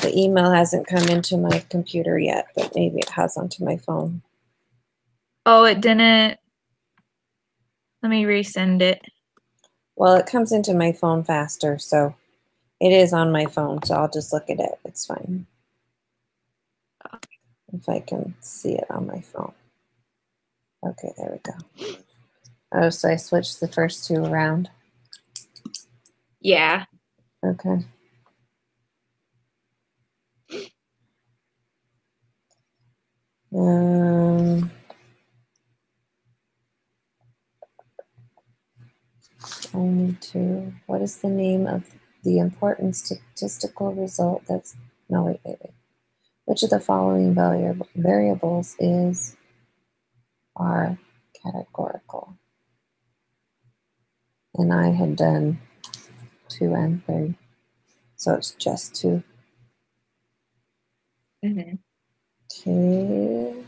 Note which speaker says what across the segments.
Speaker 1: The email hasn't come into my computer yet, but maybe it has onto my phone.
Speaker 2: Oh, it didn't. Let me resend it.
Speaker 1: Well, it comes into my phone faster, so it is on my phone, so I'll just look at it. It's fine. If I can see it on my phone. Okay, there we go. Oh, so I switched the first two around.
Speaker 2: Yeah.
Speaker 1: Okay. Only two. What is the name of the important statistical result that's, no, wait. Which of the following variables are categorical? And I had done 2 and 3, so it's just 2.
Speaker 2: Mm-hmm.
Speaker 1: Okay.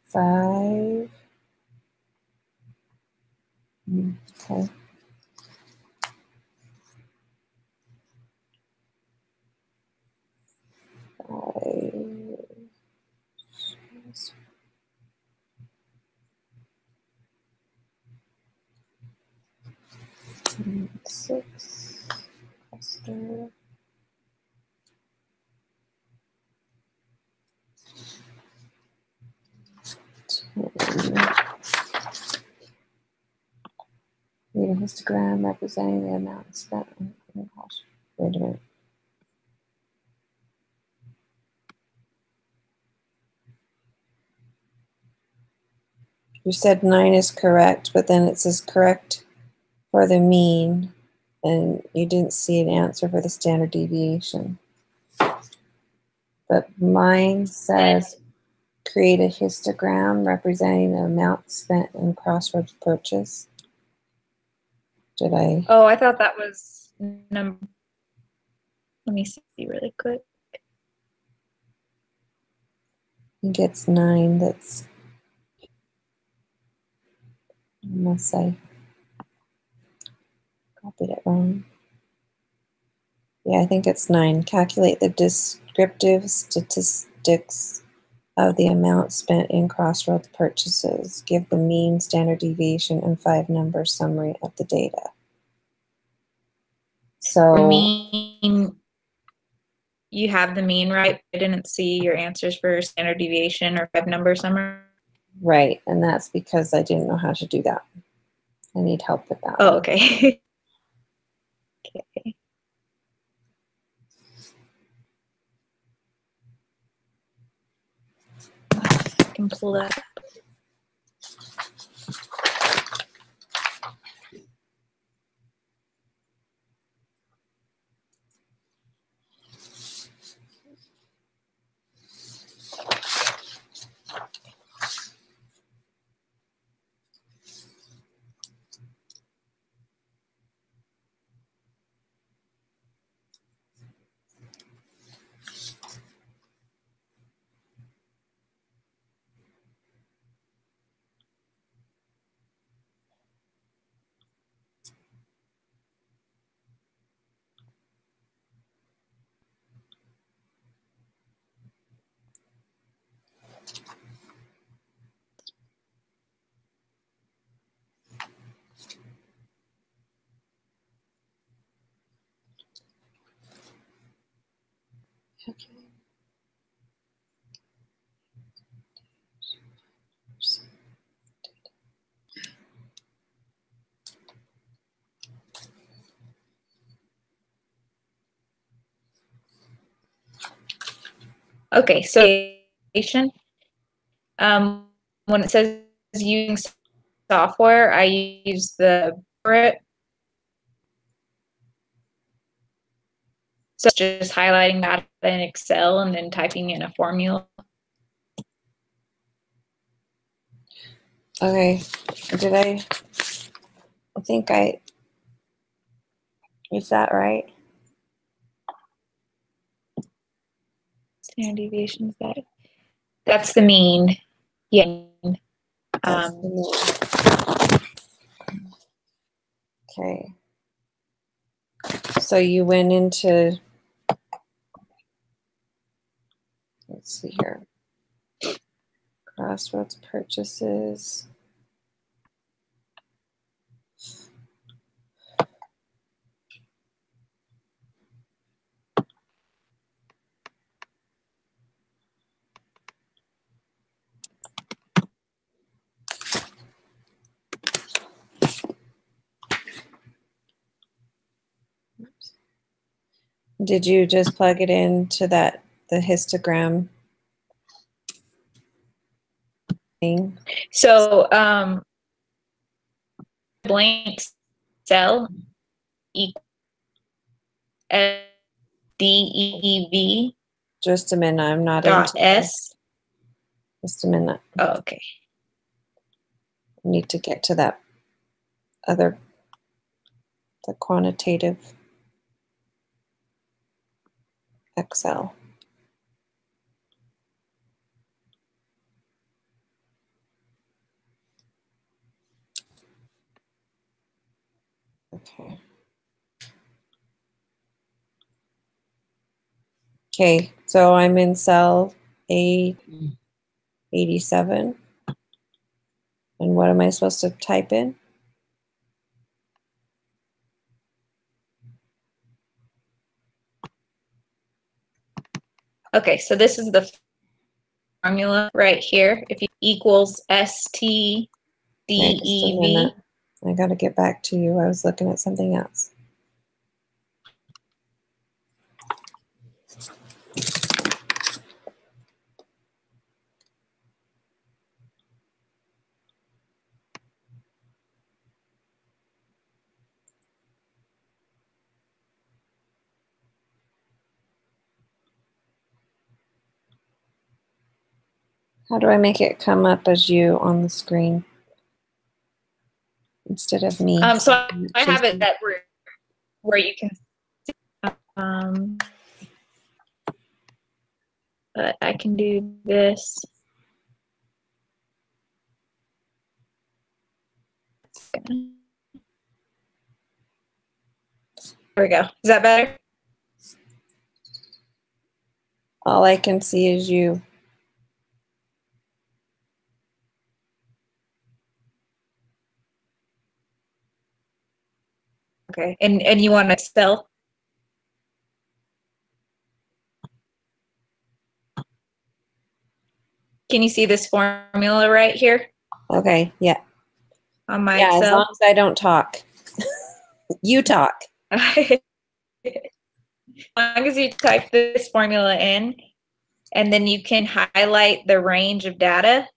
Speaker 1: 5. Okay. 5. 6. Cluster. Read a histogram representing the amount spent on the cost. Wait a minute. You said 9 is correct, but then it says correct for the mean, and you didn't see an answer for the standard deviation. But mine says create a histogram representing the amount spent in crossroads purchase. Did I?
Speaker 2: Oh, I thought that was number. Let me see really quick.
Speaker 1: I think it's 9 that's, unless I copied it wrong. Yeah, I think it's 9. Calculate the descriptive statistics of the amount spent in crossroads purchases. Give the mean, standard deviation, and 5-number summary of the data. So
Speaker 2: the mean, you have the mean right. I didn't see your answers for standard deviation or 5-number summary.
Speaker 1: Right, and that's because I didn't know how to do that. I need help with that.
Speaker 2: Oh, okay. Okay. I can pull that up.
Speaker 1: Okay.
Speaker 2: Okay, so when it says using software, I use the Brit. So it's just highlighting that in Excel and then typing in a formula.
Speaker 1: Okay, I think is that right?
Speaker 2: Standard deviation is that? That's the mean. Yeah.
Speaker 1: That's the mean. Okay. So you went into Let's see here. Crossroads purchases. Did you just plug it into the histogram thing?
Speaker 2: So blank cell equals DEV
Speaker 1: Just a minute, I'm not
Speaker 2: dot
Speaker 1: into
Speaker 2: S.
Speaker 1: Just a minute.
Speaker 2: Oh, okay.
Speaker 1: I need to get to that other, the quantitative Excel. Okay. Okay, so I'm in cell A87. And what am I supposed to type in?
Speaker 2: Okay, so this is the formula right here. If you equals STDEV.
Speaker 1: Okay, just a minute. I got to get back to you. I was looking at something else. How do I make it come up as you on the screen instead of me?
Speaker 2: So I have it that where you can but I can do this. There we go. Is that better?
Speaker 1: All I can see is you.
Speaker 2: Okay. And you want to spell? Can you see this formula right here?
Speaker 1: Okay, yeah.
Speaker 2: On my
Speaker 1: Yeah,
Speaker 2: Excel?
Speaker 1: as long as I don't talk. You talk.
Speaker 2: As long as you type this formula in, and then you can highlight the range of data.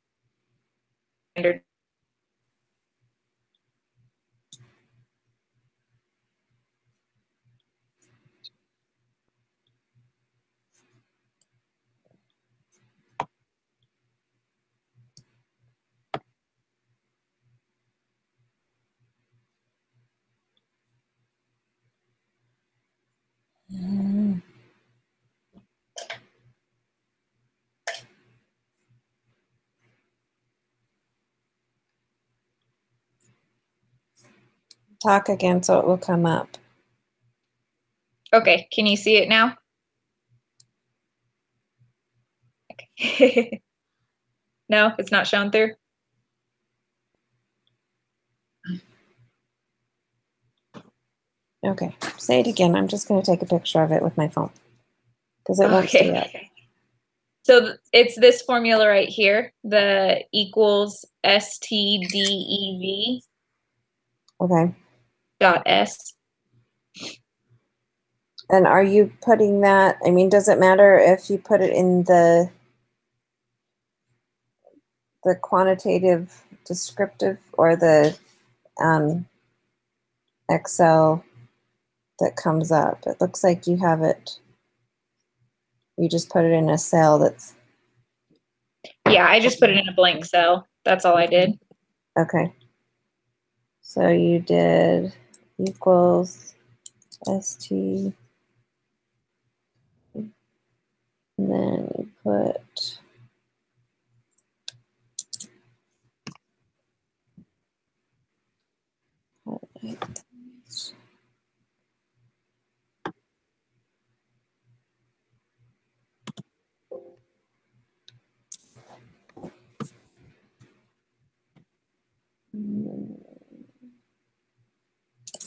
Speaker 1: Talk again so it will come up.
Speaker 2: Okay, can you see it now? Okay. No, it's not shown through?
Speaker 1: Okay, say it again. I'm just going to take a picture of it with my phone because it won't stay up.
Speaker 2: So it's this formula right here, the equals STDEV
Speaker 1: Okay.
Speaker 2: dot S.
Speaker 1: And are you putting that, I mean, does it matter if you put it in the quantitative descriptive or the Excel that comes up? It looks like you have it, you just put it in a cell that's...
Speaker 2: Yeah, I just put it in a blank cell. That's all I did.
Speaker 1: Okay. So you did equals ST, and then you put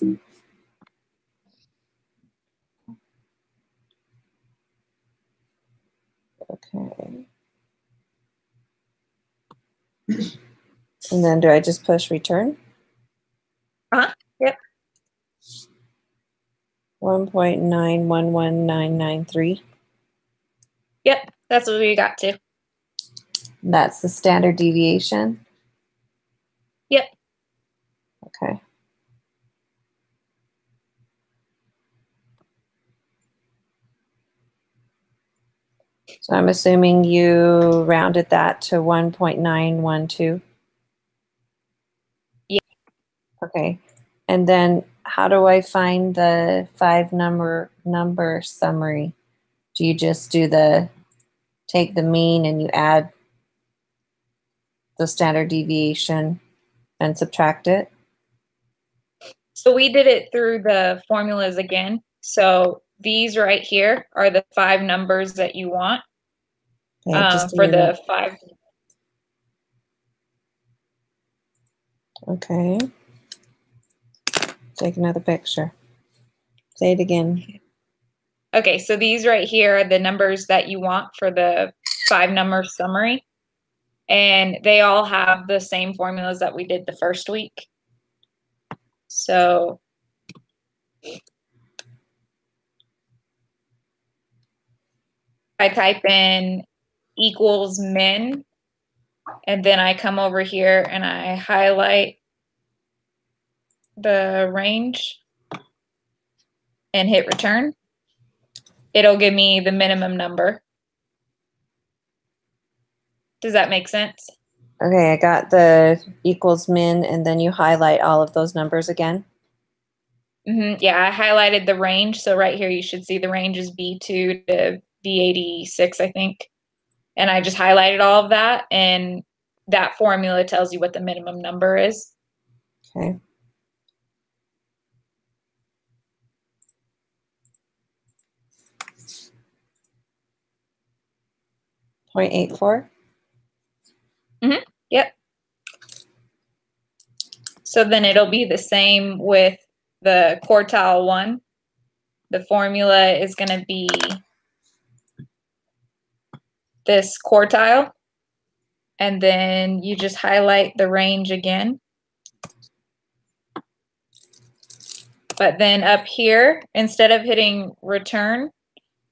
Speaker 1: Okay. And then do I just push return?
Speaker 2: Yep.
Speaker 1: 1.911993.
Speaker 2: Yep, that's what we got to.
Speaker 1: That's the standard deviation?
Speaker 2: Yep.
Speaker 1: Okay. So I'm assuming you rounded that to 1.912?
Speaker 2: Yeah.
Speaker 1: Okay. And then how do I find the 5-number summary? Do you just take the mean and you add the standard deviation and subtract it?
Speaker 2: So we did it through the formulas again. So these right here are the 5 numbers that you want
Speaker 1: Just a
Speaker 2: for
Speaker 1: minute.
Speaker 2: the 5.
Speaker 1: Okay. Take another picture. Say it again.
Speaker 2: Okay, so these right here are the numbers that you want for the 5-number summary. And they all have the same formulas that we did the first week. So I type in equals min, and then I come over here and I highlight the range and hit return. It'll give me the minimum number. Does that make sense?
Speaker 1: Okay, I got the equals min, and then you highlight all of those numbers again.
Speaker 2: Yeah, I highlighted the range. So right here, you should see the range is B2 to B86, I think. And I just highlighted all of that, and that formula tells you what the minimum number is.
Speaker 1: Okay. .84?
Speaker 2: Yep. So then it'll be the same with the quartile 1. The formula is going to be this quartile, and then you just highlight the range again. But then up here, instead of hitting return,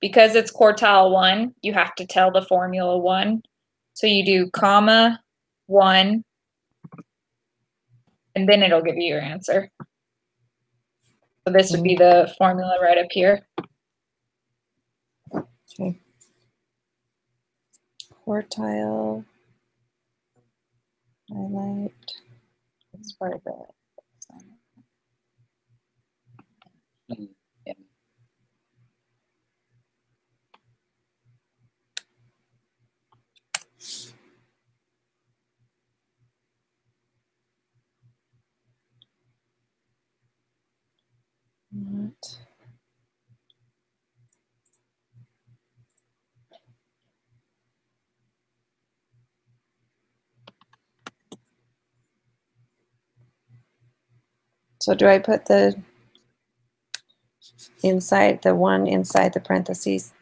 Speaker 2: because it's quartile 1, you have to tell the formula 1. So you do comma 1, and then it'll give you your answer. So this would be the formula right up here.
Speaker 1: Okay. Quartile. Highlight.
Speaker 2: It's part of the
Speaker 1: Not. So do I put the one inside the parentheses?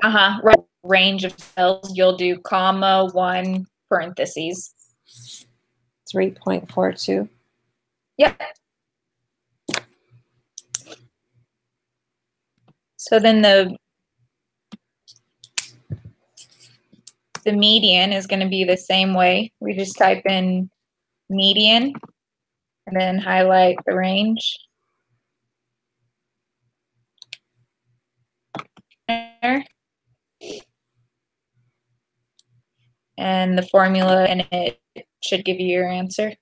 Speaker 2: Right. Range of cells, you'll do comma 1 parentheses.
Speaker 1: 3.42.
Speaker 2: Yep. So then the median is going to be the same way. We just type in median and then highlight the range. There. And the formula in it should give you your answer.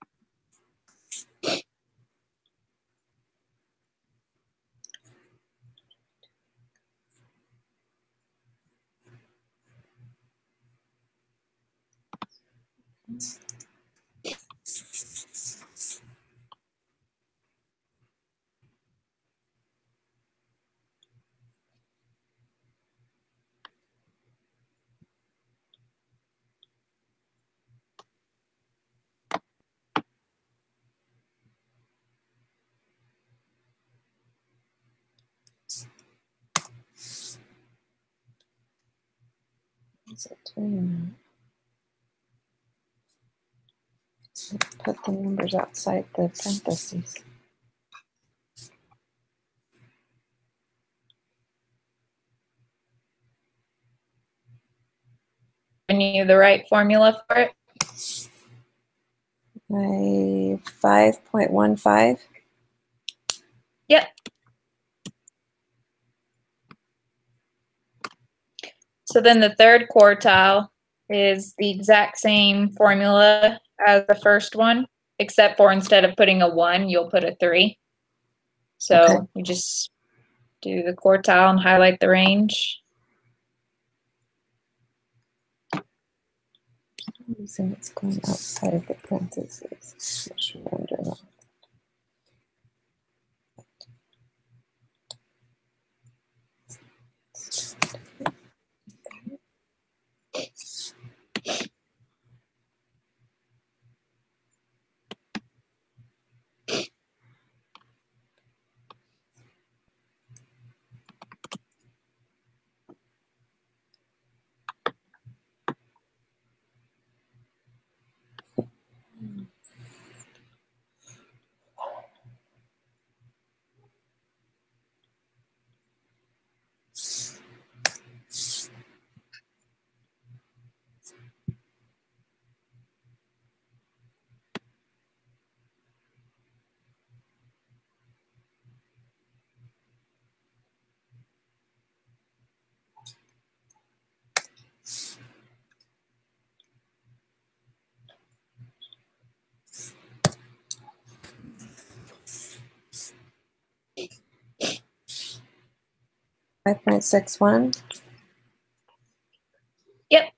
Speaker 1: Is it doing that? Put the numbers outside the parentheses.
Speaker 2: Giving you the right formula for it.
Speaker 1: 5.15.
Speaker 2: Yep. So then the third quartile is the exact same formula as the first one, except for instead of putting a 1, you'll put a 3. So
Speaker 1: Okay.
Speaker 2: you just do the quartile and highlight the range.
Speaker 1: Reason it's going outside of the parentheses. Not sure I'm doing that. $5.61.
Speaker 2: Yep.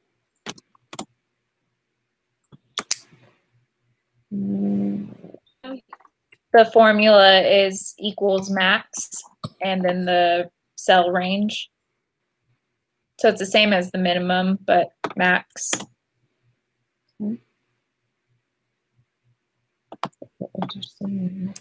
Speaker 2: The formula is equals max and then the cell range. So it's the same as the minimum, but max.
Speaker 1: Interesting.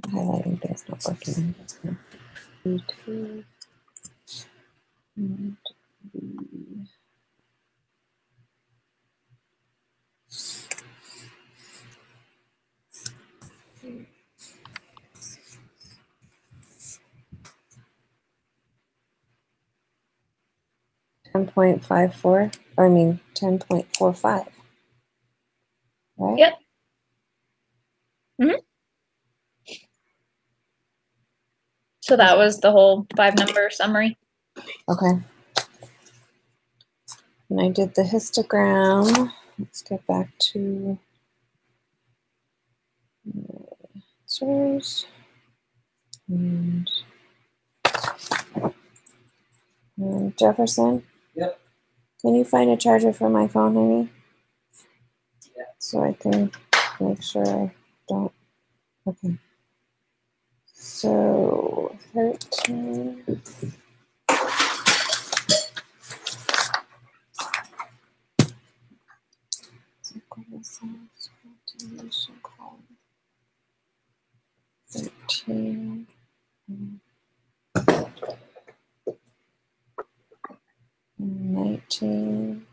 Speaker 1: Highlighting things not working. B2 and B. $10.54. I mean 10.45. Right?
Speaker 2: Yep. Mm-hmm. So that was the whole 5-number summary.
Speaker 1: Okay. And I did the histogram. Let's get back to answers. And Jefferson?
Speaker 3: Yep.
Speaker 1: Can you find a charger for my phone, honey?
Speaker 3: Yeah.
Speaker 1: So I can make sure I don't. Okay. So 13. Continuation column. 13. 19.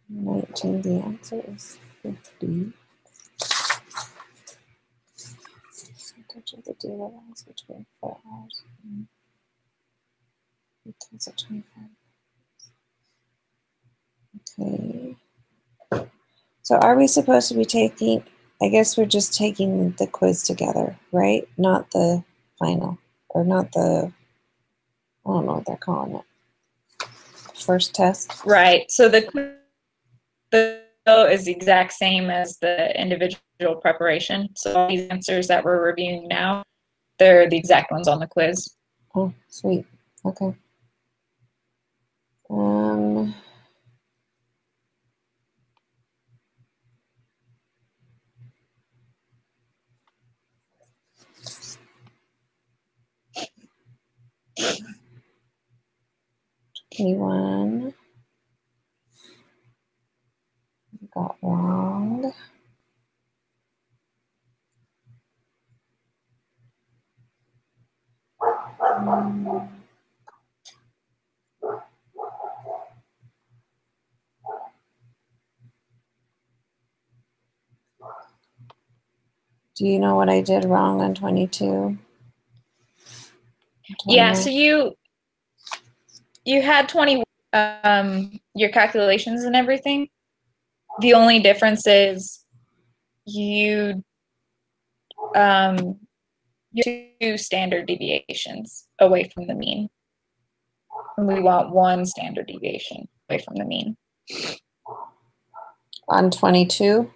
Speaker 1: 19, the answer is 50. Percentage of the data lies between 4 hours and because of 25. Okay. So are we supposed to be taking, I guess we're just taking the quiz together, right? Not the final, or not the I don't know what they're calling it. First test.
Speaker 2: Right. So the quiz is the exact same as the individual preparation. So all these answers that we're reviewing now, they're the exact ones on the quiz.
Speaker 1: Oh, sweet. Okay. Anyone got wrong? Do you know what I did wrong on 22?
Speaker 2: Yeah, so you had 20 your calculations and everything. The only difference is you 2 standard deviations away from the mean. And we want 1 standard deviation away from the mean.
Speaker 1: On 22?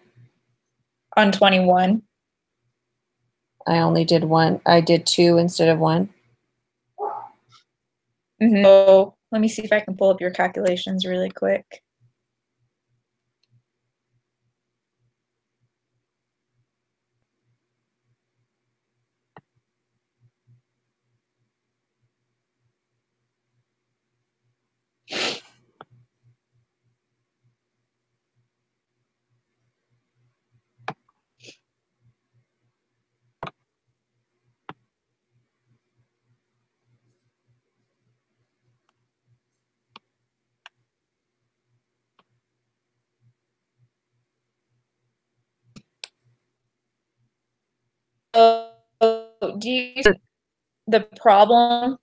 Speaker 2: On 21.
Speaker 1: I only did 1. I did 2 instead of 1.
Speaker 2: Mm-hmm. So let me see if I can pull up your calculations really quick. So do you see the problem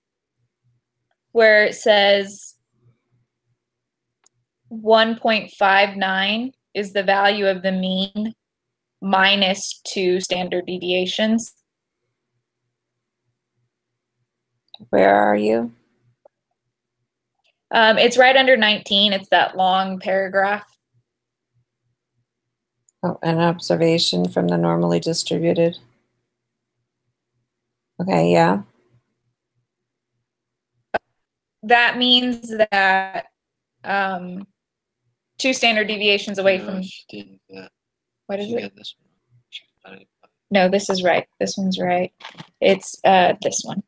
Speaker 2: where it says 1.59 is the value of the mean minus 2 standard deviations?
Speaker 1: Where are you?
Speaker 2: It's right under 19. It's that long paragraph.
Speaker 1: Oh, an observation from the normally distributed. Okay, yeah.
Speaker 2: That means that 2 standard deviations away from. What is it? No, this is right. This one's right. It's this one.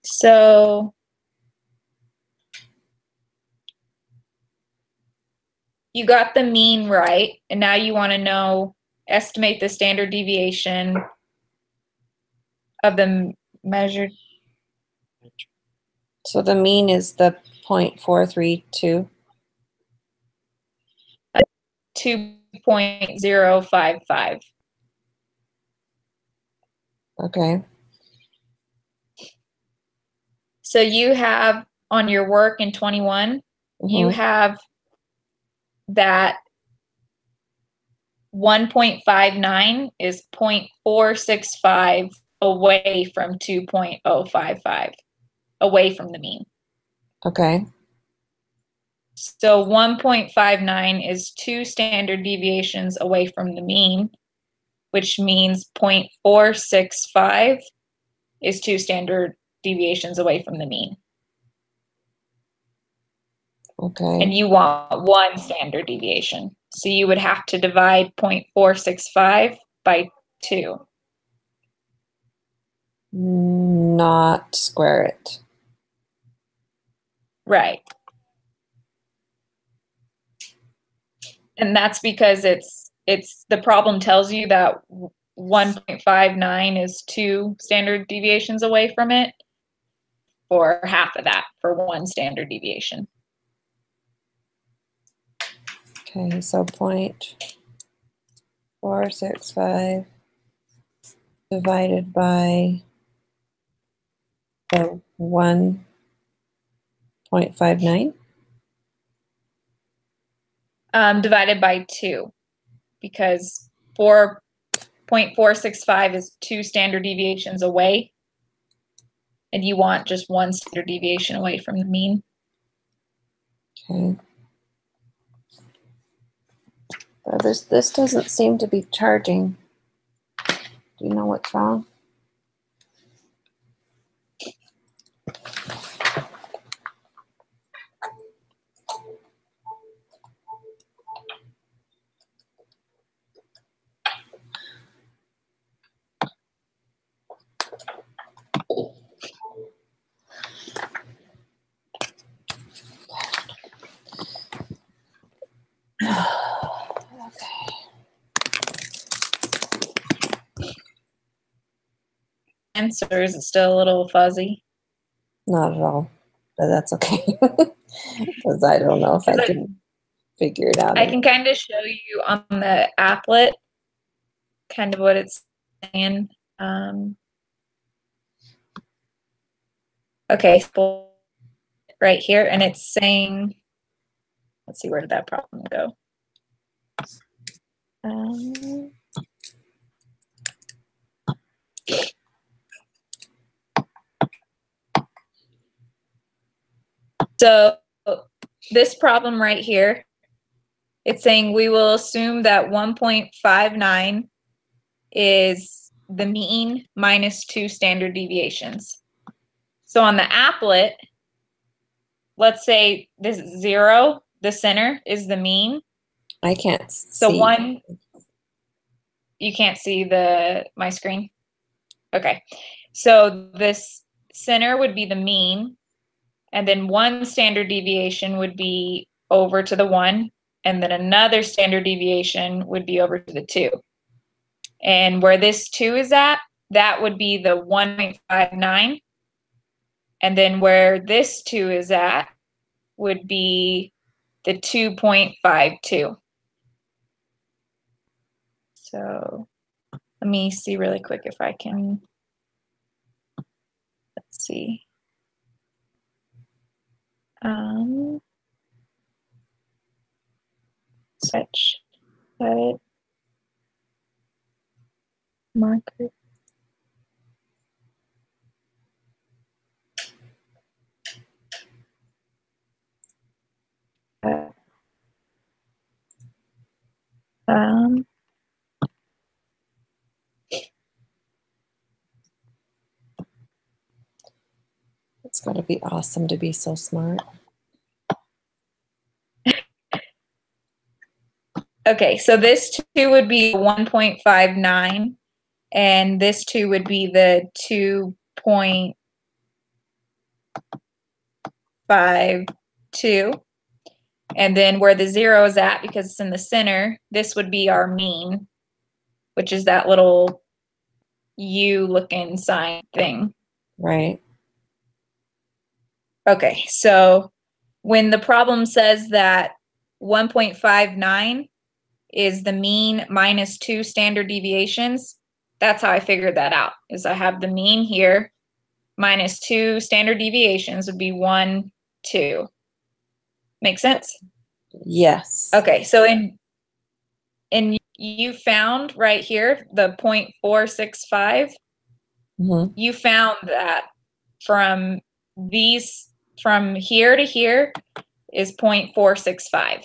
Speaker 2: So you got the mean right, and now you want to estimate the standard deviation of the measured.
Speaker 1: So the mean is the 0.432.
Speaker 2: 2.055.
Speaker 1: Okay.
Speaker 2: So you have on your work in 21, you have that 1.59 is 0.465 away from 2.055, away from the mean.
Speaker 1: Okay.
Speaker 2: So 1.59 is 2 standard deviations away from the mean, which means 0.465 is 2 standard deviations away from the mean.
Speaker 1: Okay.
Speaker 2: And you want 1 standard deviation. So you would have to divide 0.465 by 2.
Speaker 1: Not square it.
Speaker 2: Right. And that's because it's the problem tells you that 1.59 is 2 standard deviations away from it, or half of that for 1 standard deviation.
Speaker 1: Okay, so 0.465 divided by the 1.59.
Speaker 2: Divided by 2, because 4.465 is 2 standard deviations away. and you want just one standard deviation away from the mean.
Speaker 1: Okay. Well, this doesn't seem to be charging. Do you know what's wrong?
Speaker 2: Answer, is it still a little fuzzy?
Speaker 1: Not at all, but that's okay. Because I don't know if I can figure it out.
Speaker 2: I can kind of show you on the applet kind of what it's saying. Okay, right here, and it's saying, let's see, where did that problem go? So this problem right here, it's saying we will assume that 1.59 is the mean minus 2 standard deviations. So on the applet, let's say this 0, the center, is the mean.
Speaker 1: I can't see.
Speaker 2: So you can't see my screen? Okay. So this center would be the mean, and then 1 standard deviation would be over to the 1, and then another standard deviation would be over to the 2. And where this 2 is at, that would be the 1.59. And then where this 2 is at would be the 2.52. So let me see really quick if I can, let's see. Switch, edit, marker.
Speaker 1: It's going to be awesome to be so smart.
Speaker 2: Okay, so this 2 would be 1.59, and this 2 would be the 2.52. And then where the 0 is at, because it's in the center, this would be our mean, which is that little U-looking sign thing.
Speaker 1: Right.
Speaker 2: Okay, so when the problem says that 1.59 is the mean minus 2 standard deviations, that's how I figured that out, is I have the mean here minus 2 standard deviations would be 1, 2. Make sense?
Speaker 1: Yes.
Speaker 2: Okay, so in you found right here the 0.465.
Speaker 1: Mm-hmm.
Speaker 2: You found that from here to here is 0.465.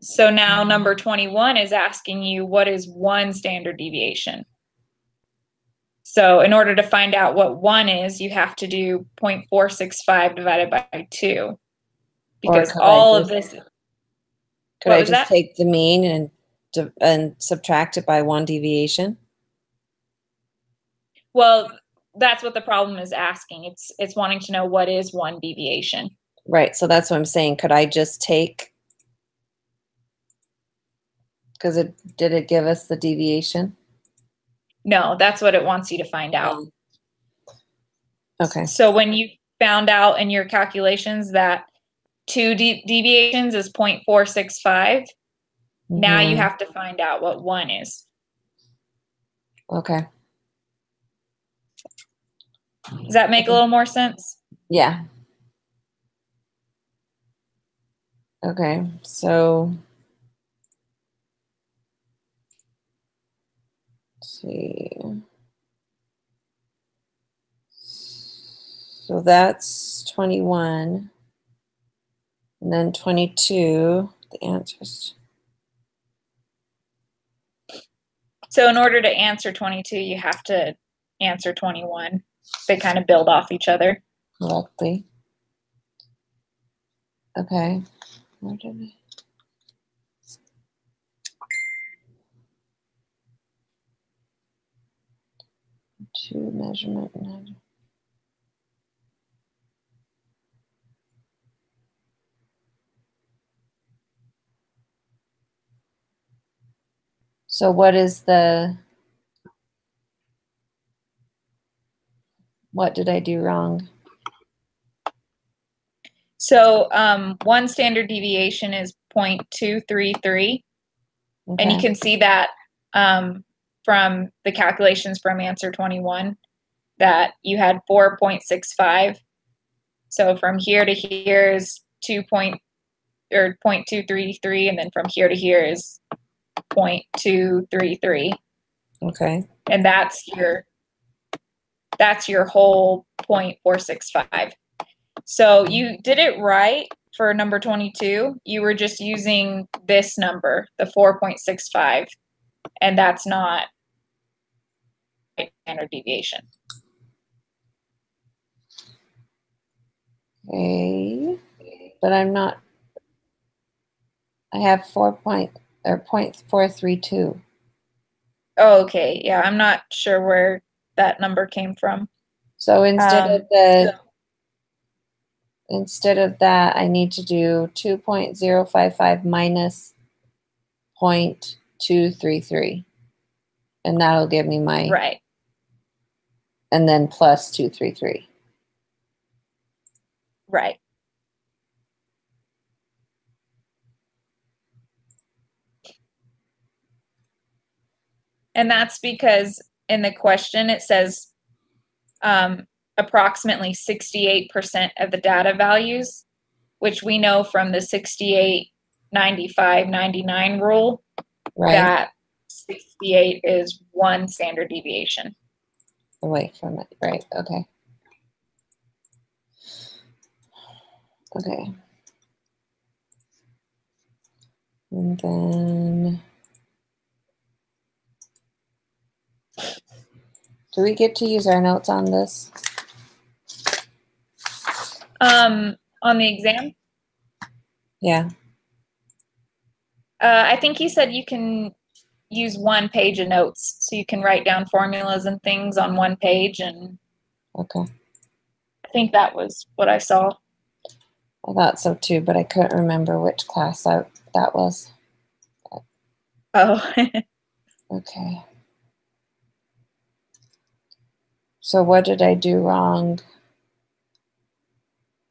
Speaker 2: So now number 21 is asking you, what is 1 standard deviation? So in order to find out what 1 is, you have to do 0.465 divided by 2. Because all of this...
Speaker 1: Could I just take the mean and subtract it by 1 deviation?
Speaker 2: Well, that's what the problem is asking. It's wanting to know what is 1 deviation.
Speaker 1: Right. So that's what I'm saying. Could I just take, because did it give us the deviation?
Speaker 2: No, that's what it wants you to find out.
Speaker 1: Okay.
Speaker 2: So when you found out in your calculations that 2 deviations is 0.465, now you have to find out what 1 is.
Speaker 1: Okay.
Speaker 2: Does that make a little more sense?
Speaker 1: Yeah. Okay, so let's see. that's 21. And then 22, the answers.
Speaker 2: So in order to answer 22, you have to answer 21. They kind of build off each other.
Speaker 1: Correctly. Okay. Where did I? Two measurement. So what did I do wrong?
Speaker 2: So one standard deviation is 0.233.
Speaker 1: Okay.
Speaker 2: And you can see that from the calculations from answer 21 that you had 4.65. So from here to here is 0.233, and then from here to here is 0.233.
Speaker 1: Okay.
Speaker 2: And that's your whole 0.465. So you did it right for number 22. You were just using this number, the 4.65, and that's not standard deviation.
Speaker 1: Okay. But I'm not. I have 0.432.
Speaker 2: Oh, okay. Yeah, I'm not sure where that number came from.
Speaker 1: So instead of that, I need to do 2.055 minus 0.233. And that'll give me my
Speaker 2: Right.
Speaker 1: And then plus 233.
Speaker 2: Right. And that's because in the question it says approximately 68% of the data values, which we know from the 68, 95, 99 rule,
Speaker 1: Right.
Speaker 2: that 68 is one standard deviation.
Speaker 1: Away from it. Right. Okay. Okay. And then do we get to use our notes on this?
Speaker 2: On the exam?
Speaker 1: Yeah.
Speaker 2: I think you said you can use one page of notes, so you can write down formulas and things on one page, and
Speaker 1: Okay.
Speaker 2: I think that was what I saw.
Speaker 1: I thought so too, but I couldn't remember which class that was.
Speaker 2: Oh.
Speaker 1: Okay. So what did I do wrong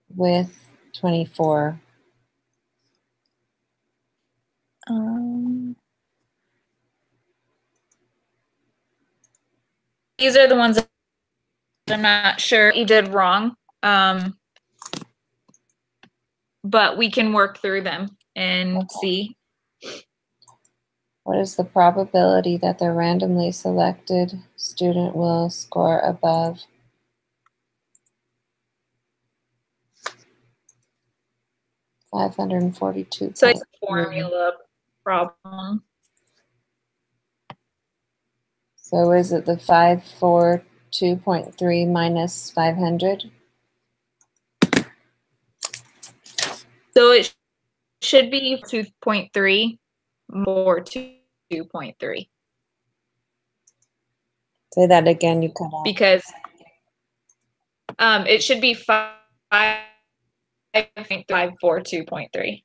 Speaker 1: with 24?
Speaker 2: These are the ones that I'm not sure you did wrong, but we can work through them and see.
Speaker 1: What is the probability that the randomly selected student will score above 542?
Speaker 2: So it's a formula problem.
Speaker 1: So is it the 542.3 minus 500?
Speaker 2: So it should be 2.3 more 2.3.
Speaker 1: Say that again, you cut off.
Speaker 2: Because it should be 5.42.3.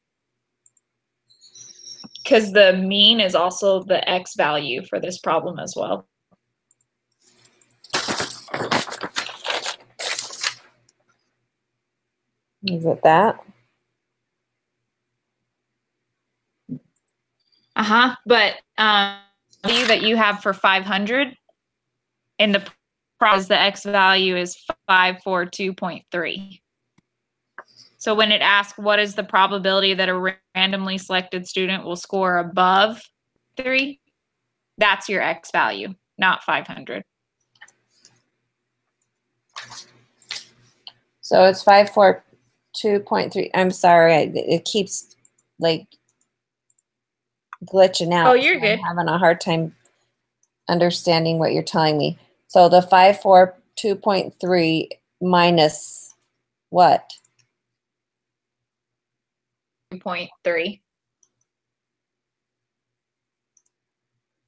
Speaker 2: Because the mean is also the X value for this problem as well.
Speaker 1: Is it that?
Speaker 2: But value that you have for 500 in the problem is the X value is 542.3. So when it asks what is the probability that a randomly selected student will score above 3, that's your X value, not 500.
Speaker 1: So it's 542.3. I'm sorry, it keeps like glitching out.
Speaker 2: Oh, you're
Speaker 1: so
Speaker 2: good.
Speaker 1: I'm having a hard time understanding what you're telling me. So the 542.3 minus what?
Speaker 2: 2.3.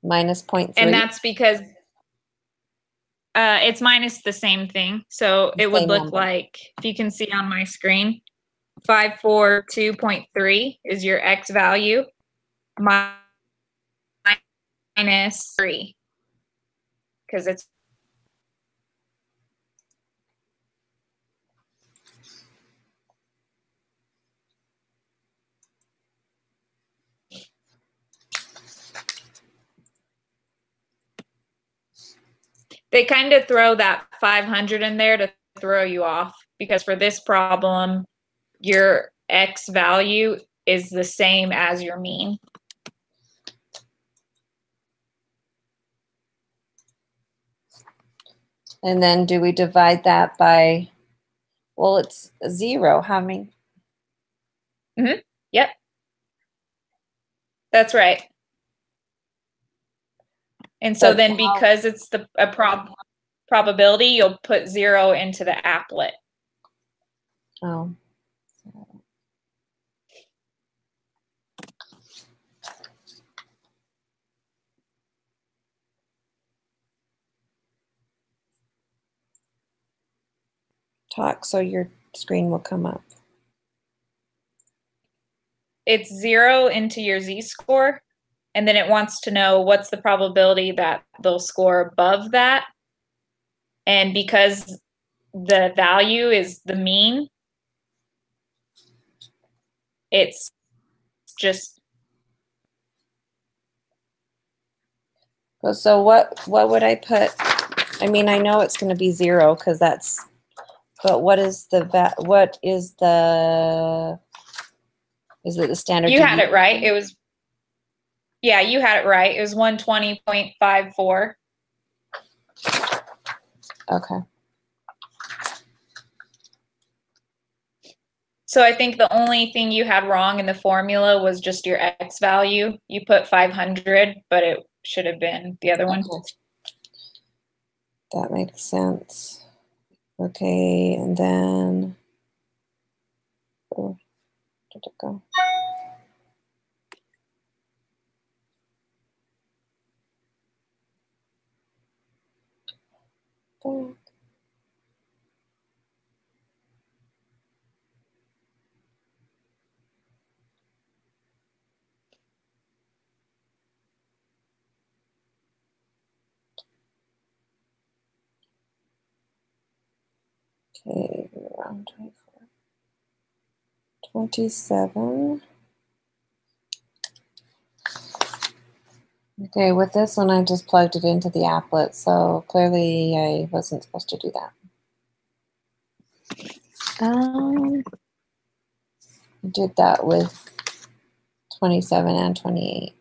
Speaker 1: Minus 0.3?
Speaker 2: And that's because it's minus the same thing. So it would look like, if you can see on my screen, 542.3 is your X value minus 3. Because it's they kind of throw that 500 in there to throw you off, because for this problem, your X value is the same as your mean.
Speaker 1: And then do we divide that by, well, it's 0. How many?
Speaker 2: Yep. That's right. And so then because it's a probability, you'll put 0 into the applet.
Speaker 1: Oh. Talk so your screen will come up.
Speaker 2: It's 0 into your z-score, and then it wants to know what's the probability that they'll score above that. And because the value is the mean, it's just.
Speaker 1: So what would I put? I mean, I know it's going to be 0 because that's, but what is the, is it the standard?
Speaker 2: You had it right. It was, yeah, you had it right. It was 120.54.
Speaker 1: Okay.
Speaker 2: So I think the only thing you had wrong in the formula was just your X value. You put 500, but it should have been the other one.
Speaker 1: That makes sense. Okay, and then, oh, did it go? Back. Okay, around 24. 27. Okay, with this one, I just plugged it into the applet, so clearly I wasn't supposed to do that. I did that with 27 and 28.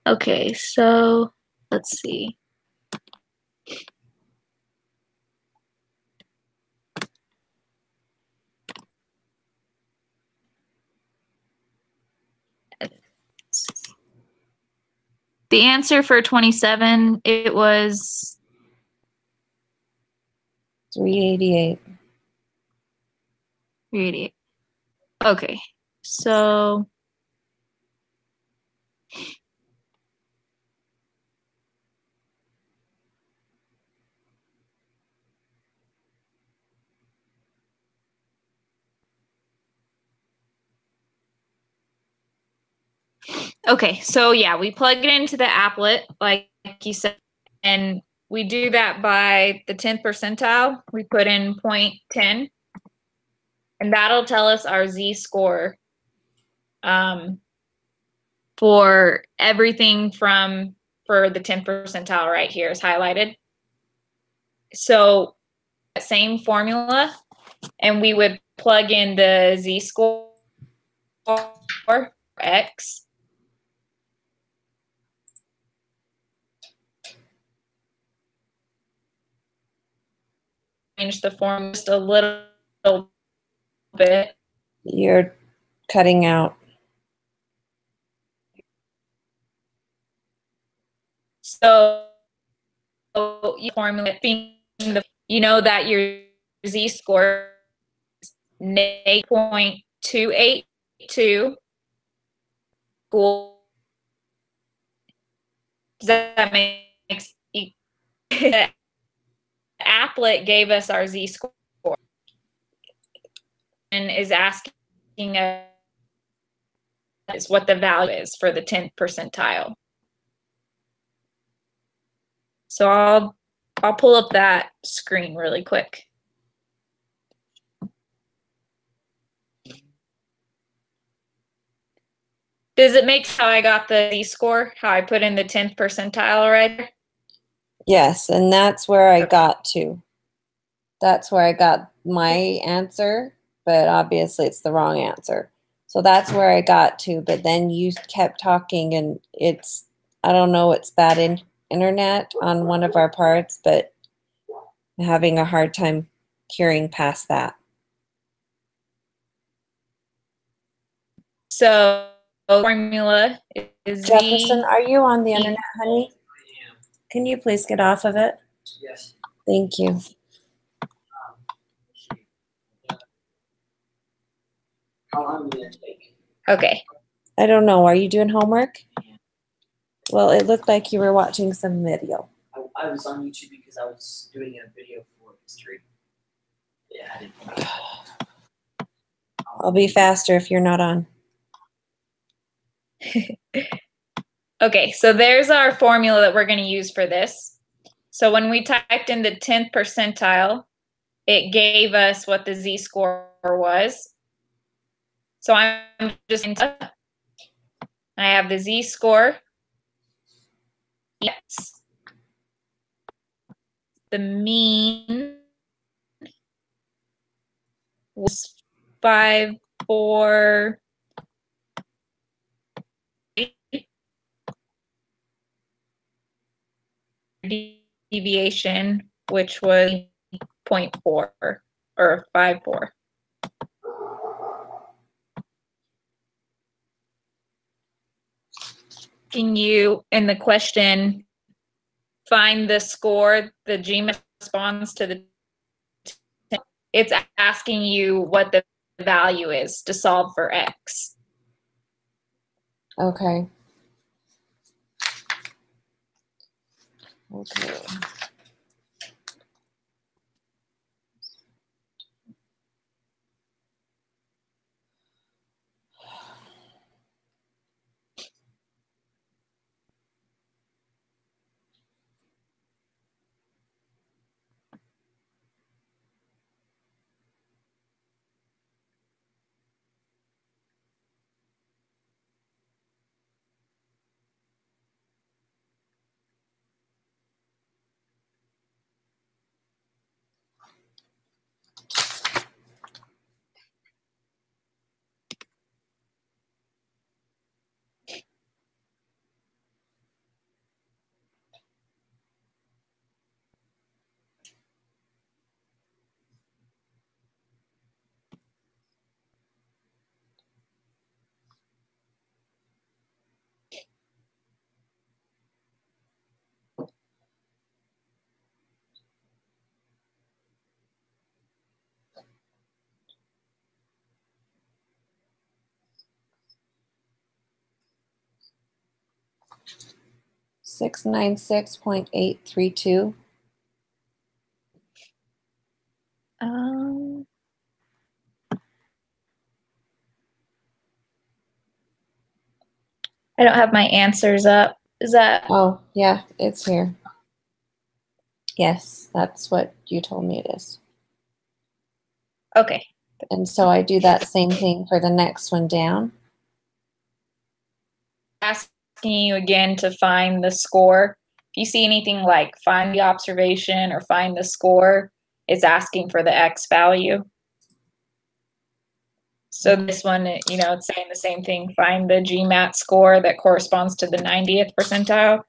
Speaker 2: Okay, so let's see. The answer for 27, it was
Speaker 1: 388.
Speaker 2: 388. Okay, so okay, so yeah, we plug it into the applet, like you said, and we do that by the 10th percentile. We put in 0.10, and that'll tell us our z-score for everything for the 10th percentile right here is highlighted. So same formula, and we would plug in the z-score X. change the form just a little bit.
Speaker 1: You're cutting out.
Speaker 2: So you formulate you know that your z-score is -0.282. Cool. Does that make sense? The applet gave us our z-score and is asking us what the value is for the 10th percentile. So I'll pull up that screen really quick. Does it make how I got the z-score? How I put in the 10th percentile right there?
Speaker 1: Yes, and that's where I got to. That's where I got my answer, but obviously it's the wrong answer. So that's where I got to, but then you kept talking and it's, I don't know, it's bad internet on one of our parts, but I'm having a hard time hearing past that.
Speaker 2: So formula is
Speaker 1: Jefferson, are you on the
Speaker 2: E-
Speaker 1: internet, honey?
Speaker 3: I am.
Speaker 1: Can you please get off of it?
Speaker 3: Yes.
Speaker 1: Thank you.
Speaker 3: How long will it take?
Speaker 2: Okay.
Speaker 1: I don't know. Are you doing homework? Well, it looked like you were watching some video.
Speaker 3: I was on YouTube because I was doing a video for history. Yeah, I didn't.
Speaker 1: I'll be faster if you're not on.
Speaker 2: Okay, so there's our formula that we're going to use for this. So when we typed in the 10th percentile, it gave us what the z-score was. So I'm just I have the z-score. Yes. The mean was 5.4. Deviation, which was 0.4 or 5.4. Can you, in the question, find the score the GMAT responds to the, it's asking you what the value is to solve for X.
Speaker 1: Okay. Okay. $696.832.
Speaker 2: I don't have my answers up. Is that?
Speaker 1: Oh, yeah, it's here. Yes, that's what you told me it is.
Speaker 2: Okay.
Speaker 1: And so I do that same thing for the next one down.
Speaker 2: Asking you again to find the score. If you see anything like find the observation or find the score, it's asking for the X value. So this one, you know, it's saying the same thing. Find the GMAT score that corresponds to the 90th percentile.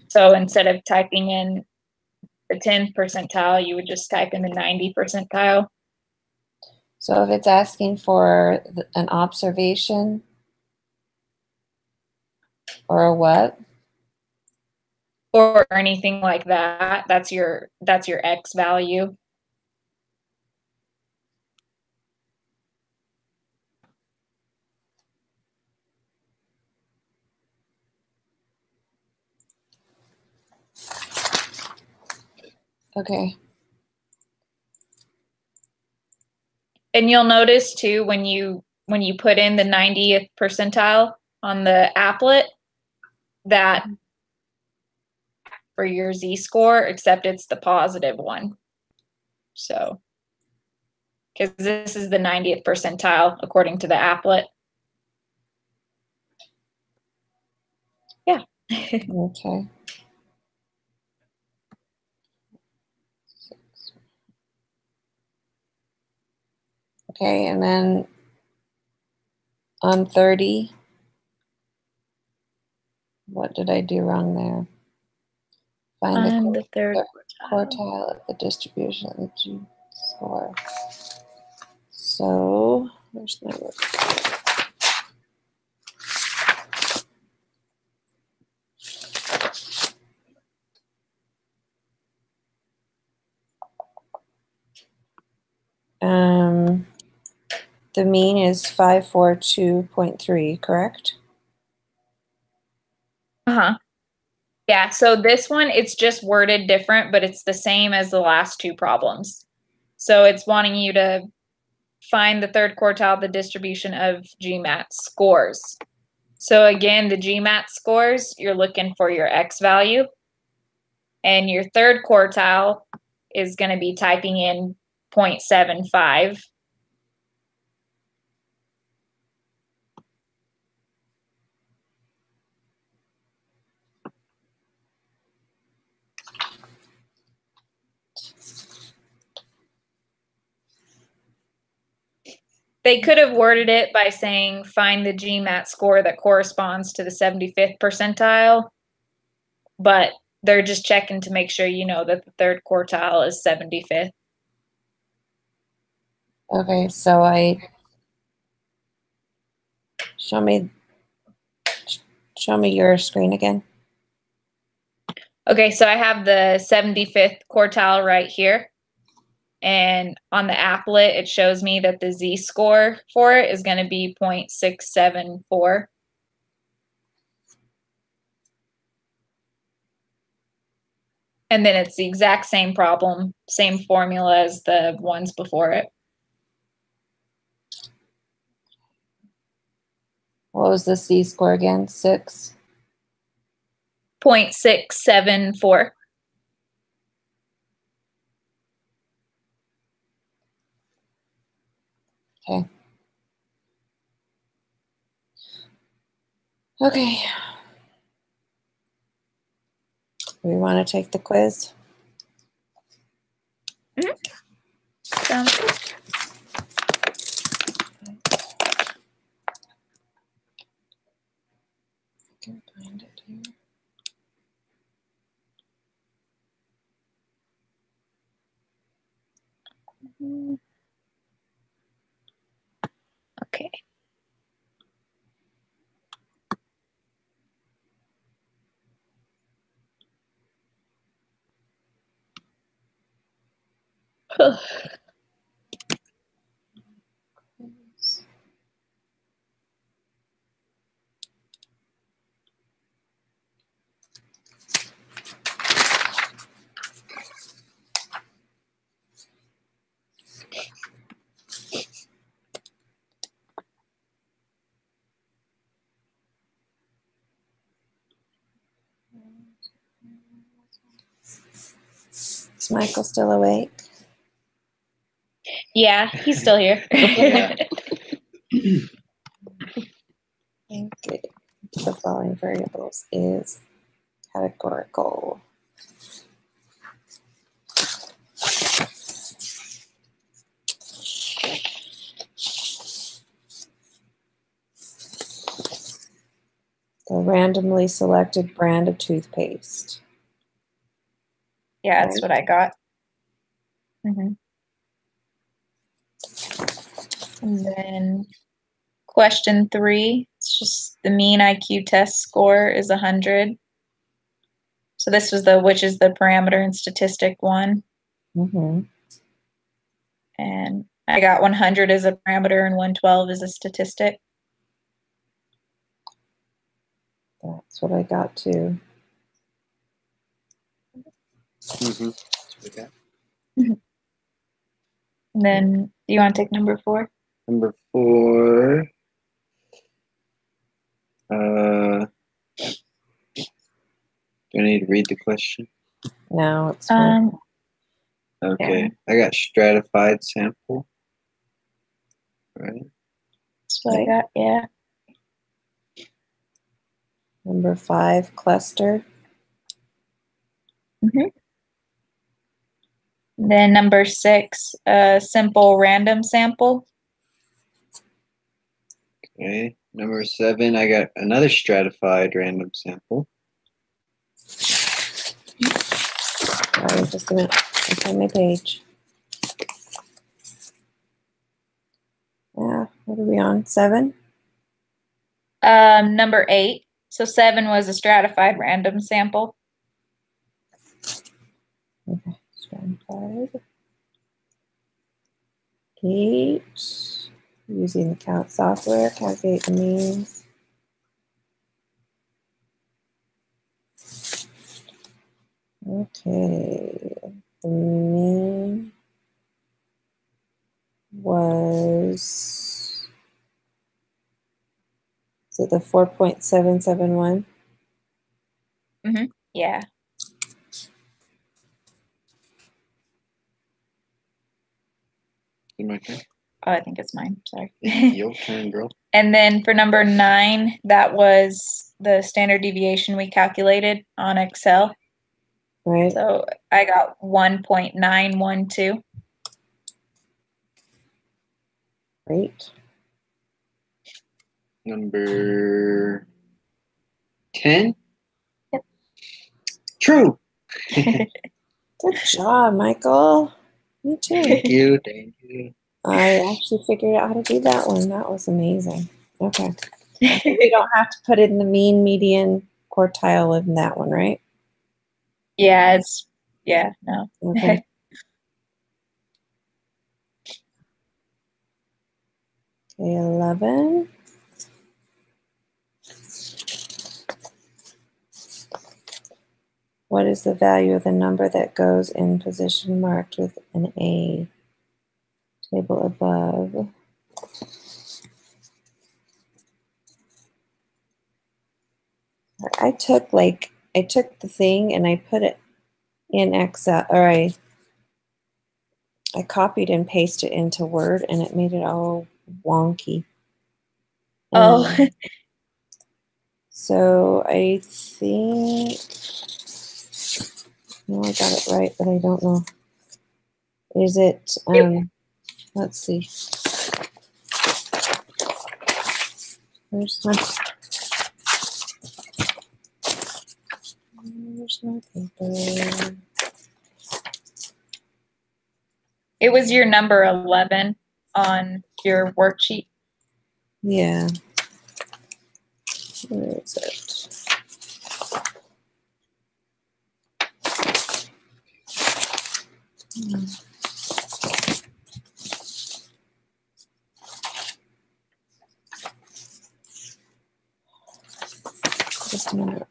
Speaker 2: So instead of typing in the 10th percentile, you would just type in the 90 percentile.
Speaker 1: So if it's asking for an observation or a what?
Speaker 2: Or anything like that, that's your X value.
Speaker 1: Okay.
Speaker 2: And you'll notice too when you put in the 90th percentile on the applet that for your z-score, except it's the positive one. So, because this is the 90th percentile according to the applet. Yeah.
Speaker 1: Okay. Okay, and then on 30, what did I do wrong there? Find the third quartile of the distribution of the G-score. So, where's my work? The mean is 542.3, correct?
Speaker 2: Uh-huh. Yeah, so this one, it's just worded different, but it's the same as the last two problems. So it's wanting you to find the third quartile of the distribution of GMAT scores. So again, the GMAT scores, you're looking for your X value. And your third quartile is going to be typing in 0.75. They could have worded it by saying find the GMAT score that corresponds to the 75th percentile, but they're just checking to make sure you know that the third quartile is 75th.
Speaker 1: Okay, so show me your screen again.
Speaker 2: Okay, so I have the 75th quartile right here. And on the applet, it shows me that the z-score for it is going to be 0.674. And then it's the exact same problem, same formula as the ones before it.
Speaker 1: What was the z-score again? 6?
Speaker 2: 0.674.
Speaker 1: Okay. Okay. We want to take the quiz?
Speaker 2: Mm-hmm. Sounds good.
Speaker 1: I can find it here.
Speaker 2: Okay.
Speaker 1: Is Michael still awake?
Speaker 2: Yeah, he's still here.
Speaker 1: Okay. The following variables is categorical. The randomly selected brand of toothpaste.
Speaker 2: Yeah, that's what I got. And then question 3, it's just the mean IQ test score is 100. So this was which is the parameter and statistic one. And I got 100 as a parameter and 112 as a statistic.
Speaker 1: That's what I got too.
Speaker 2: And then, do you want to take number 4?
Speaker 4: Number 4. Do I need to read the question?
Speaker 1: No, it's fine.
Speaker 4: Okay,
Speaker 2: yeah.
Speaker 4: I got stratified sample. Right.
Speaker 2: That's what I got, yeah.
Speaker 1: Number 5, cluster.
Speaker 2: Then number 6, simple random sample.
Speaker 4: Okay, number 7, I got another stratified random sample.
Speaker 1: Sorry, just a minute. I'll find my page. Yeah, what are we on? 7?
Speaker 2: Number 8. So 7 was a stratified random sample.
Speaker 1: Okay, stratified. 8. Using the count software, calculate the means. Okay, the mean was, is it the 4.771?
Speaker 2: Yeah.
Speaker 4: My turn?
Speaker 2: Oh, I think it's mine. Sorry.
Speaker 4: Your turn, girl.
Speaker 2: And then for number 9, that was the standard deviation we calculated on Excel.
Speaker 1: Right.
Speaker 2: So I got 1.912.
Speaker 1: Great.
Speaker 4: Number 10?
Speaker 2: Yep.
Speaker 4: True.
Speaker 1: Good job, Michael. Me too.
Speaker 4: Thank you. Thank you.
Speaker 1: I actually figured out how to do that one. That was amazing. Okay. We don't have to put in the mean, median, quartile in that one, right?
Speaker 2: Yeah, no.
Speaker 1: Okay. Okay, 11. What is the value of the number that goes in position marked with an A? Table above. I took the thing and I put it in Excel, or I copied and pasted it into Word and it made it all wonky.
Speaker 2: Oh.
Speaker 1: So I think, no, I got it right, but I don't know. Is it, let's see. Where's my paper?
Speaker 2: It was your number 11 on your worksheet.
Speaker 1: Yeah. Where is it? Just a minute.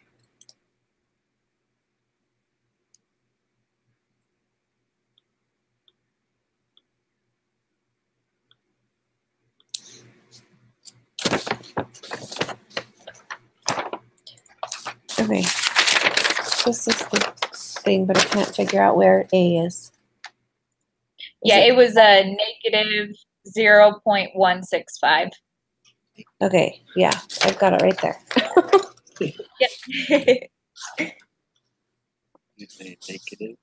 Speaker 1: Okay. This is the thing, but I can't figure out where A is.
Speaker 2: Yeah, it was a negative 0.165.
Speaker 1: Okay, yeah, I've got it right there.
Speaker 2: Yep.
Speaker 4: You said negative.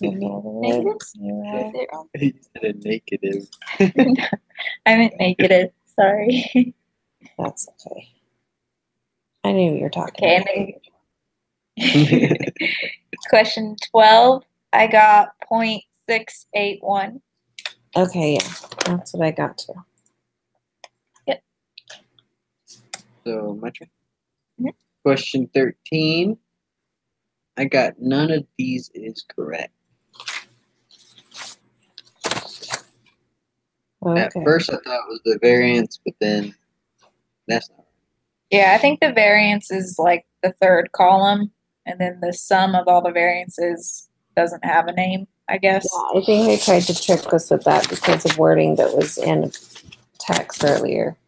Speaker 2: Negative?
Speaker 1: Zero.
Speaker 4: You said a negative.
Speaker 2: I meant negative. Sorry.
Speaker 1: That's okay. I knew you were talking
Speaker 2: Okay,
Speaker 1: about.
Speaker 2: and then question 12. I got 0.681.
Speaker 1: Okay, yeah, that's what I got too.
Speaker 4: So my turn.
Speaker 2: Mhm.
Speaker 4: Question 13. I got none of these is correct.
Speaker 1: Okay.
Speaker 4: At first I thought it was the variance, but then that's not right.
Speaker 2: Yeah, I think the variance is like the third column, and then the sum of all the variances doesn't have a name, I guess.
Speaker 1: Yeah, I think they tried to trick us with that because of wording that was in text earlier.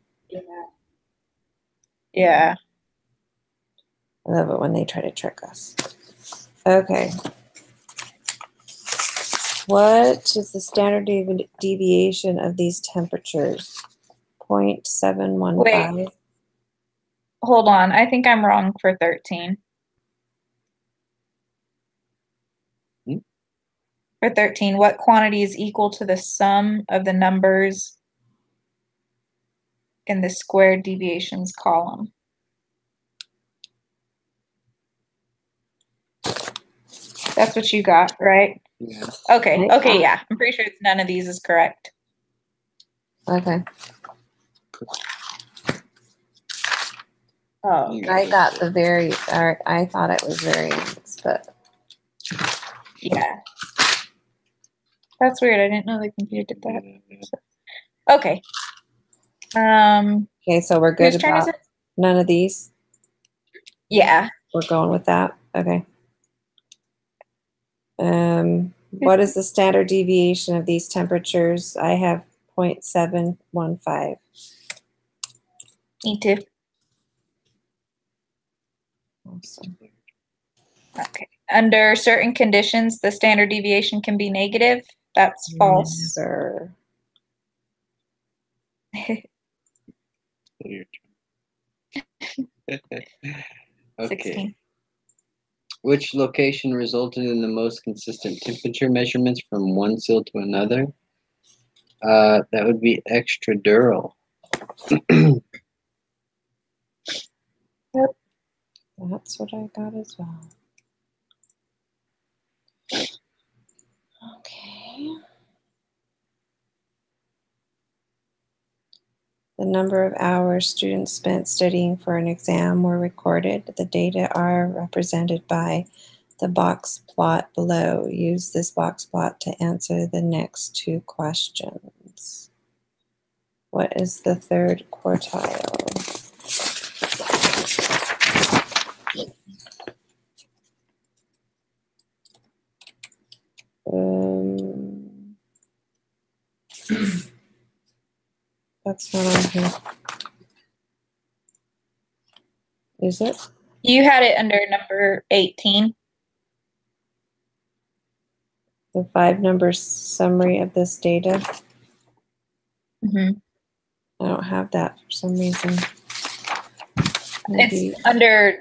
Speaker 2: Yeah.
Speaker 1: I love it when they try to trick us. Okay. What is the standard deviation of these temperatures? 0.715.
Speaker 2: Hold on. I think I'm wrong for 13.
Speaker 4: Hmm?
Speaker 2: For 13, what quantity is equal to the sum of the numbers in the squared deviations column? That's what you got, right?
Speaker 4: Yeah.
Speaker 2: Okay. Okay, yeah. I'm pretty sure none of these is correct.
Speaker 1: Okay.
Speaker 2: Oh,
Speaker 4: You
Speaker 1: I got the I thought it was variance, but
Speaker 2: yeah. That's weird. I didn't know the computer did that.
Speaker 4: Yeah.
Speaker 2: Okay.
Speaker 1: okay, so we're good
Speaker 2: Whose turn is
Speaker 1: about
Speaker 2: it?
Speaker 1: none of these.
Speaker 2: Yeah.
Speaker 1: We're going with that. Okay. What is the standard deviation of these temperatures? I have 0.715.
Speaker 2: Me too.
Speaker 1: Awesome.
Speaker 2: Okay. Under certain conditions, the standard deviation can be negative. That's false.
Speaker 1: Never.
Speaker 4: Your turn. Okay.
Speaker 2: 16.
Speaker 4: Which location resulted in the most consistent temperature measurements from one seal to another? That would be extradural.
Speaker 2: Yep.
Speaker 1: That's what I got as well. Okay. The number of hours students spent studying for an exam were recorded. The data are represented by the box plot below. Use this box plot to answer the next two questions. What is the third quartile? That's not on here. Is it?
Speaker 2: You had it under number 18.
Speaker 1: The 5-number summary of this data?
Speaker 2: Mm-hmm.
Speaker 1: I don't have that for some reason. Maybe.
Speaker 2: It's under,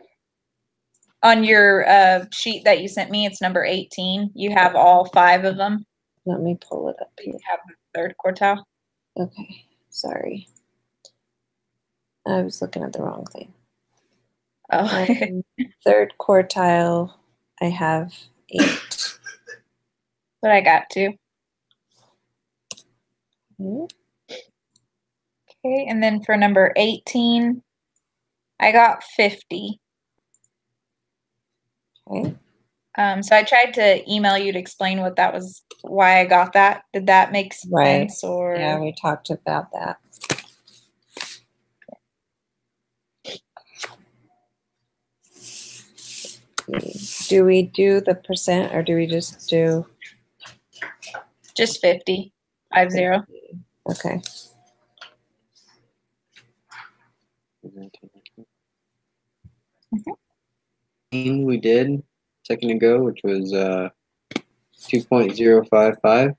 Speaker 2: on your sheet that you sent me, it's number 18. You have all 5 of them.
Speaker 1: Let me pull it up
Speaker 2: You
Speaker 1: here.
Speaker 2: have the third quartile.
Speaker 1: Okay, sorry. I was looking at the wrong thing.
Speaker 2: Oh.
Speaker 1: Third quartile, I have 8.
Speaker 2: But I got 2.
Speaker 1: Hmm.
Speaker 2: Okay, and then for number 18, I got 50.
Speaker 1: Okay.
Speaker 2: So I tried to email you to explain what that was, why I got that. Did that make sense? Or
Speaker 1: Yeah, we talked about that. Do we do the percent or do we just do?
Speaker 2: just 50, 50.
Speaker 1: Okay.
Speaker 4: We did a second ago, which was 2.055.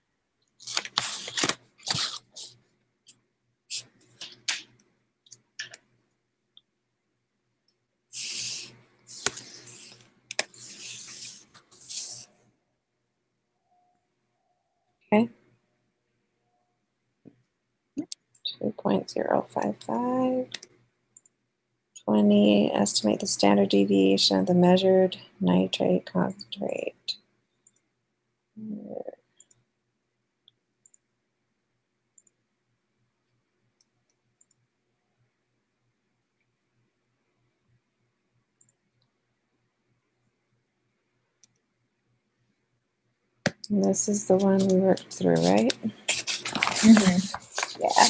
Speaker 1: Okay. 2.055. 20. Estimate the standard deviation of the measured nitrate concentrate. And this is the one we worked through, right?
Speaker 2: Yeah.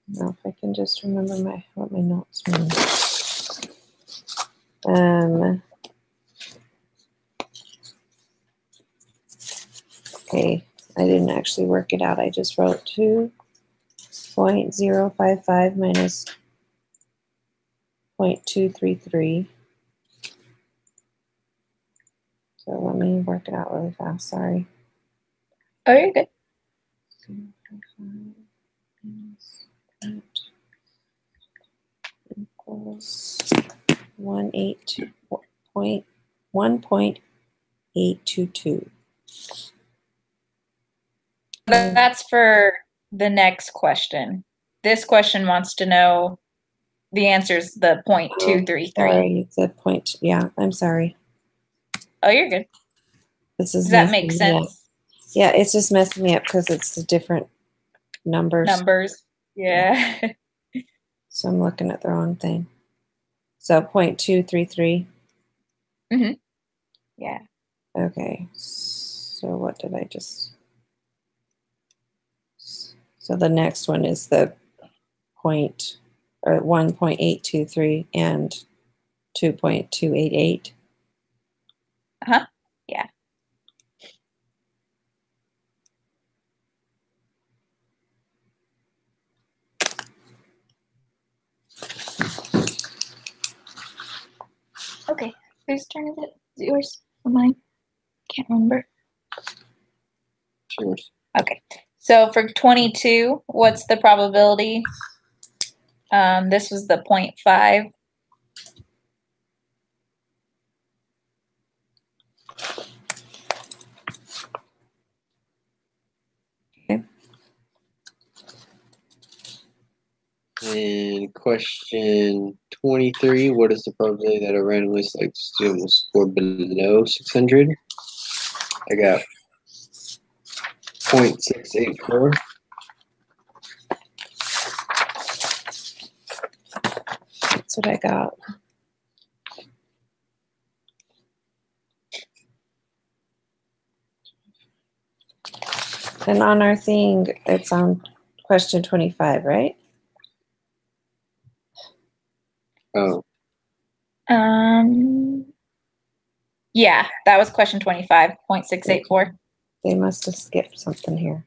Speaker 1: Now, if I can just remember what my notes mean. Okay, I didn't actually work it out. I just wrote 2.055 minus 0.233. So let me work it out really fast. Sorry.
Speaker 2: Oh, you're good.
Speaker 1: 0.55 minus 0.2 equals 1.822.
Speaker 2: That's for the next question. This question wants to know the answer is the 0.233.
Speaker 1: Sorry, it's a point. Yeah, I'm sorry.
Speaker 2: Oh, you're good.
Speaker 1: This is
Speaker 2: Does that make
Speaker 1: messing me up.
Speaker 2: sense?
Speaker 1: Yeah, it's just messing me up because it's the different numbers.
Speaker 2: Yeah.
Speaker 1: So I'm looking at the wrong thing. So 0.233.
Speaker 2: Yeah.
Speaker 1: Okay. So what did I just? So the next one is the 1.823 and 2.288.
Speaker 2: Uh-huh. Yeah. Okay. Whose turn is it? Is it yours or mine? Can't remember.
Speaker 4: Yours.
Speaker 2: Okay. So for 22, what's the probability? This was the 0.5.
Speaker 1: Okay.
Speaker 4: And question 23, what is the probability that a randomly selected student will score below 600? I got 0.684.
Speaker 1: That's what I got. And on our thing, it's on question 25, right?
Speaker 4: Oh,
Speaker 2: Yeah, that was question 25, 0.684.
Speaker 1: They must have skipped something here.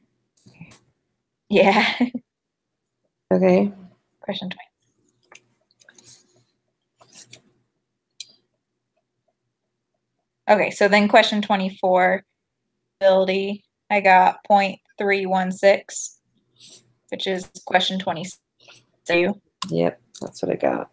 Speaker 2: Yeah.
Speaker 1: Okay.
Speaker 2: Question 20. Okay, so then question 24, ability, I got 0.316, which is question 22.
Speaker 1: Yep, that's what I got.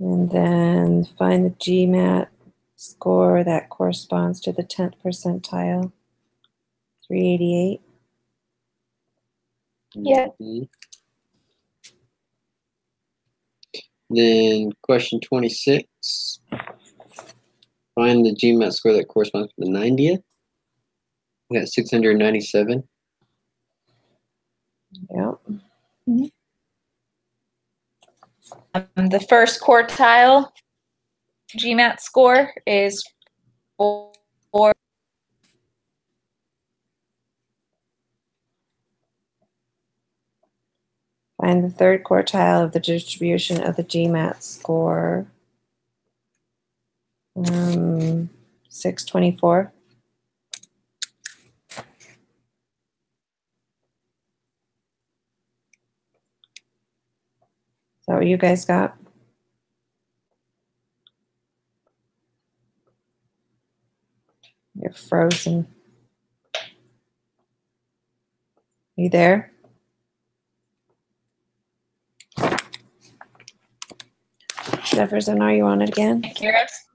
Speaker 1: And then find the GMAT score that corresponds to the 10th percentile, 388.
Speaker 2: Yeah.
Speaker 4: Then question 26, find the GMAT score that corresponds to the 90th. I got 697.
Speaker 1: Yep.
Speaker 2: The first quartile GMAT score is 4.
Speaker 1: Find the third quartile of the distribution of the GMAT score. 624. Is that what you guys got? You're frozen. You there? Jefferson, are you on it again?
Speaker 2: Hear us?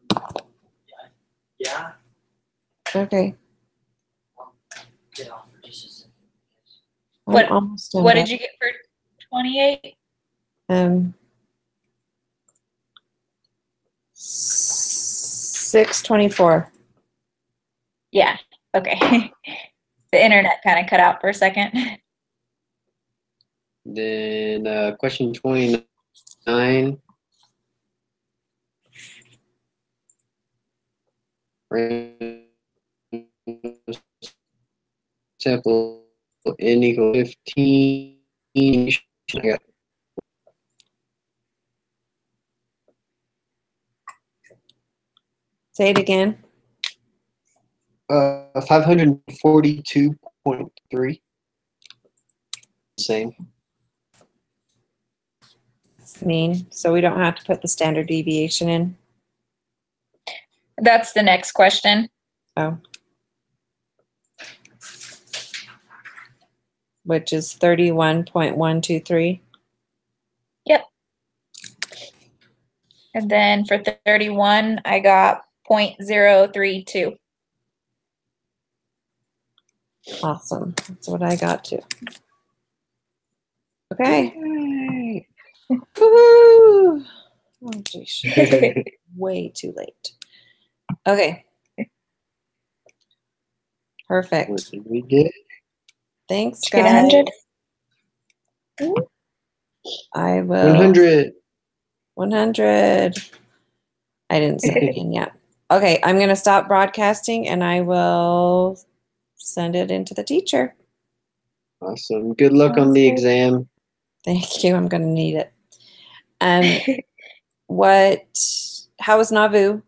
Speaker 3: Yeah.
Speaker 1: Okay.
Speaker 3: Get off for just a second.
Speaker 1: I'm
Speaker 2: What-
Speaker 1: almost done.
Speaker 2: What did you get for 28?
Speaker 1: 624.
Speaker 2: Yeah. Okay. The internet kind of cut out for a second.
Speaker 4: Then question 29. Sample n equals 15.
Speaker 1: Say it again.
Speaker 4: 542.3. Same.
Speaker 1: Mean. So we don't have to put the standard deviation in.
Speaker 2: That's the next question.
Speaker 1: Oh. Which is 31.123.
Speaker 2: Yep. And then for 31, I got 0.032.
Speaker 1: Awesome. That's what I got too. Okay. Woohoo! Oh, geez. Way too late. Okay. Perfect.
Speaker 4: What did we get?
Speaker 1: Thanks,
Speaker 2: Did you get
Speaker 1: guys.
Speaker 2: 100?
Speaker 1: I will.
Speaker 4: 100.
Speaker 1: 100. I didn't send it in yet. Okay, I'm going to stop broadcasting and I will send it into the teacher.
Speaker 4: Awesome. Good luck on the exam.
Speaker 1: Thank you. I'm going to need it. How was Nauvoo?